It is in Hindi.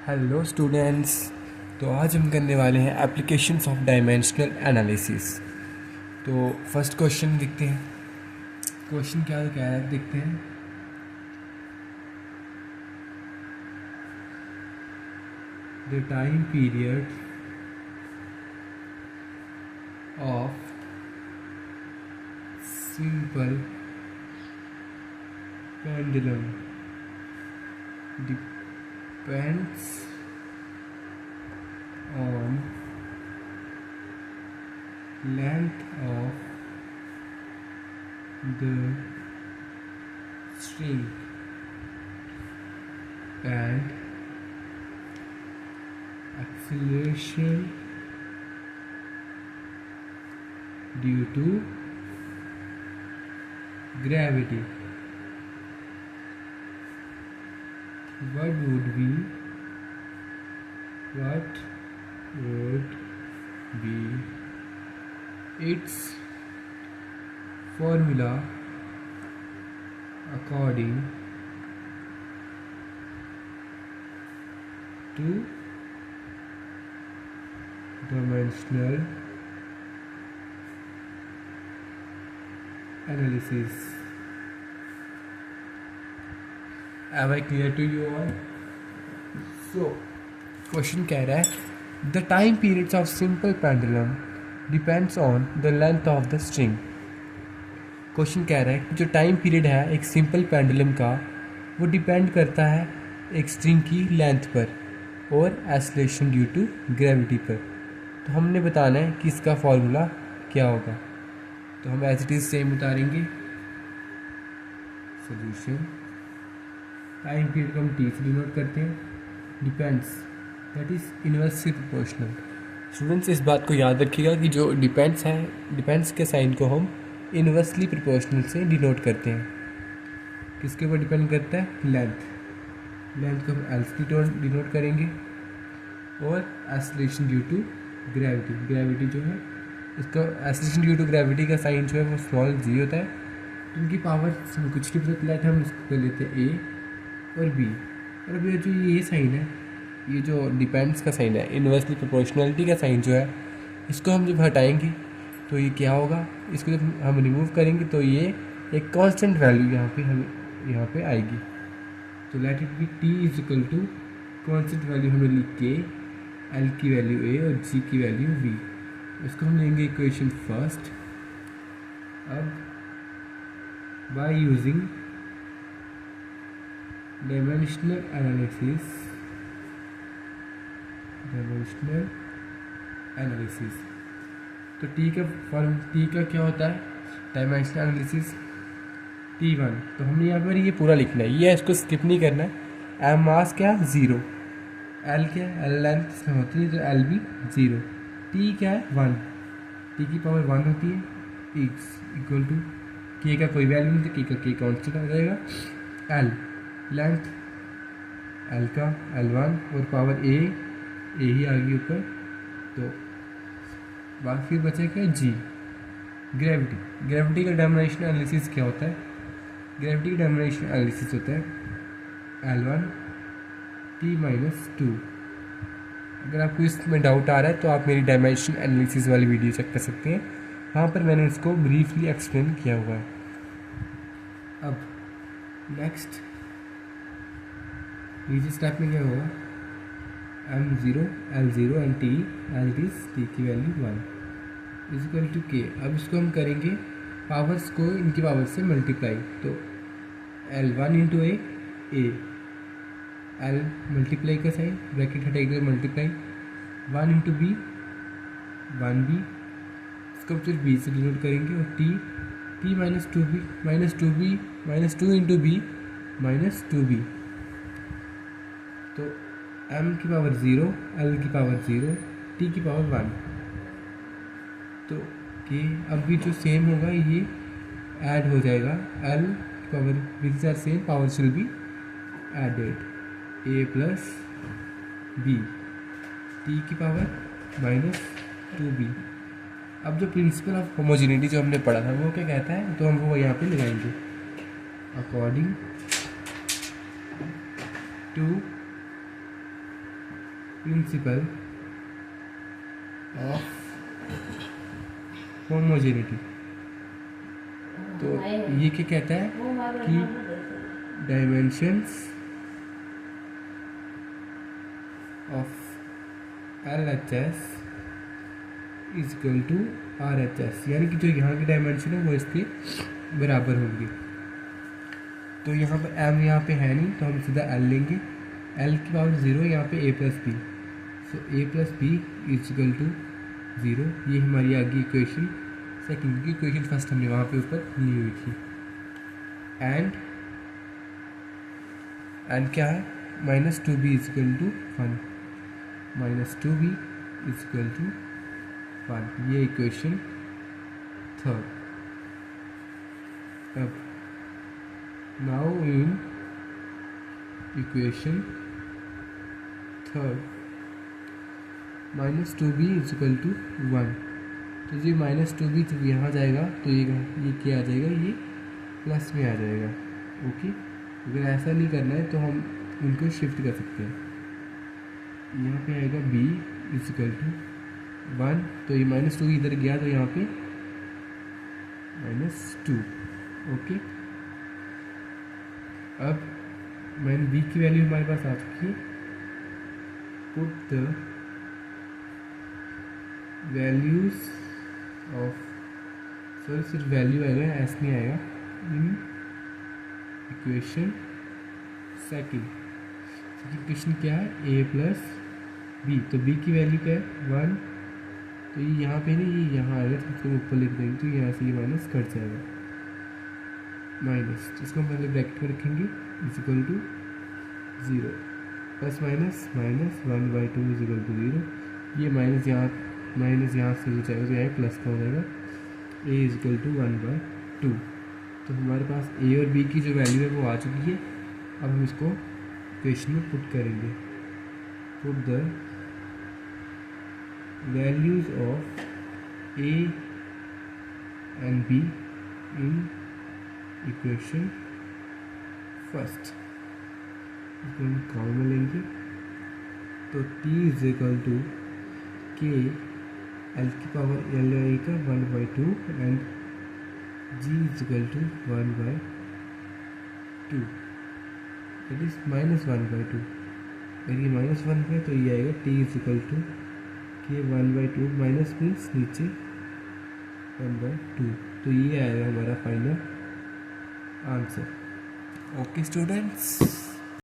Hello students. तो आज हम करने वाले हैं एप्लीकेशंस ऑफ डायमेंशनल एनालिसिस। तो फर्स्ट क्वेश्चन देखते हैं। क्वेश्चन क्या है देखते हैं। The time period of simple pendulum depends on length of the string and acceleration due to gravity. What would be its formula according to dimensional analysis? Am I clear to you all? So question कह रहा है the time periods of simple pendulum depends on the length of the string. Question कह रहा है कि जो टाइम पीरियड है एक सिंपल पेंडुलम का वो डिपेंड करता है एक स्ट्रिंग की लेंथ पर और एक्सेलरेशन ड्यू टू ग्रेविटी पर। तो हमने बताना है कि इसका फॉर्मूला क्या होगा। तो हम एज इट इज़ सेम उतारेंगे। सोल्यूशन टाइम पीरियड को हम टी से डिनोट करते हैं। Depends that is inversely proportional. Students इस बात को याद रखिएगा कि जो डिपेंड्स है, डिपेंड्स के साइन को हम इनवर्सली प्रोपोर्शनल से डिनोट करते हैं। किसके ऊपर डिपेंड करता है? लेंथ को हम एल से डिनोट करेंगे और एक्सेलरेशन ड्यू टू ग्रेविटी जो है इसका एक्सेलरेशन ड्यू टू ग्रेविटी का साइन जो है वो स्मॉल जी होता है। तो इनकी पावर कुछ नहीं पता चला, हम इसको कर लेते हैं ए और बी। और अभी जो ये साइन है, ये जो डिपेंड्स का साइन है, इनवर्सली प्रोपोर्शनलिटी का साइन जो है, इसको हम जब हटाएंगे तो ये क्या होगा, इसको जब हम रिमूव करेंगे तो ये एक कांस्टेंट वैल्यू यहाँ पे आएगी। तो let it be T is equal to constant value हमें लिख के एल की वैल्यू ए और जी की वैल्यू बी। इसको हम लेंगे इक्वेशन फर्स्ट। अब बाय यूजिंग डायमेंशनल एनालिसिस तो टी का क्या होता है? Dimensional analysis T1। तो हमने यहाँ पर ये पूरा लिखना है, ये इसको स्किप नहीं करना है। एम मास क्या? 0। एल क्या है? एल लेंथ इसमें होती है तो एल भी 0। टी क्या है? 1। टी की पावर 1 होती है। इक्वल टू के का कोई वैल्यू नहीं, तो के कांस्टेंट आ जाएगा। एल लेंथ एल का L1 और पावर ए ही आ गई ऊपर। तो बात फिर बचा क्या? जी। ग्रेविटी का डायमेंशनल एनालिसिस क्या होता है? ग्रेविटी का डायमेंशनल एनालिसिस होता है L1 T-2। अगर आपको इसमें डाउट आ रहा है तो आप मेरी डायमेंशनल एनालिसिस वाली वीडियो चेक कर सकते हैं, वहाँ पर मैंने इसको ब्रीफली एक्सप्लेन किया हुआ है। अब नेक्स्ट नीचे स्टेप में क्या होगा? M0 L0 and T as it is T की value 1 is equal to K. अब इसको हम करेंगे पावर्स को इनकी पावर से मल्टीप्लाई। तो L1 into A L multiply का साइन ब्रैकेट हटेगा, मल्टीप्लाई 1 इंटू बी 1b, इसको फिर बी से डिनोट करेंगे। और T minus 2 into B minus 2b। तो m की पावर 0, l की पावर 0, t की पावर 1। तो के अब भी जो सेम होगा ये ऐड हो जाएगा। l की power which are same, power will be added. a plus b, t की पावर माइनस 2b। अब जो प्रिंसिपल ऑफ होमोजेनिटी जो हमने पढ़ा था वो क्या कहता है, तो हम वो यहाँ पे लगाएंगे। According to principle of homogeneity. तो ये क्या कहता है कि dimensions of LHS is equal to RHS, यानी कि जो यहाँ की डायमेंशन है वो इसके बराबर होंगी। तो यहाँ पर m यहाँ पे है नहीं, तो हम सीधा l लेंगे। l की पावर 0, यहाँ पे a plus B, so a plus B is equal to 0। ये हमारी आगे इक्वेशन सेकंड की। इक्वेशन फर्स्ट हमने वहाँ पे ऊपर ली हुई थी। एंड क्या है, -2b is equal to 1, -2b is equal to 1। ये इक्वेशन थर्ड। अब now in equation third -2b is equal to 1, तो ये -2b जब यहाँ जाएगा तो ये क्या आ जाएगा, ये प्लस में आ जाएगा। ओके, अगर ऐसा नहीं करना है तो हम उनको शिफ्ट कर सकते हैं। यहाँ पे आएगा b इज इक्वल टू 1, तो ये -2 इधर गया तो यहाँ पे -2। ओके, अब मैंने b की वैल्यू हमारे पास आ चुकी है। Put the values of, sorry सिर्फ वैल्यू आएगा, एस नहीं आएगा, इन इक्वेशन सेकंड। इक्वेशन क्या है, a प्लस बी, तो b की वैल्यू क्या है 1, तो ये यहाँ पे नहीं, ये यहाँ आएगा, तो इसको ऊपर लिख देंगे, तो यहाँ से ये माइनस कट जाएगा, माइनस, तो इसको हम पहले ब्रैकेट में रखेंगे, is equal to 0, plus minus minus 1/2 is equal to 0। ये माइनस यहाँ से हो जाएगा, तो यहाँ प्लस का हो जाएगा, a इज इक्वल टू 1/2। तो हमारे पास a और b की जो वैल्यू है वो आ चुकी है। अब हम इसको इक्वेशन में पुट करेंगे। Put the values of a and b in equation first. इसको हम कॉमन में लेंगे, तो t is equal to k l की पावर l का 1/2 and g is equal to 1/2, that is -1/2। अगर ये -1 है तो ये आएगा t is equal to k 1/2, minus means नीचे 1/2, तो ये आएगा हमारा फाइनल आंसर। Okay students.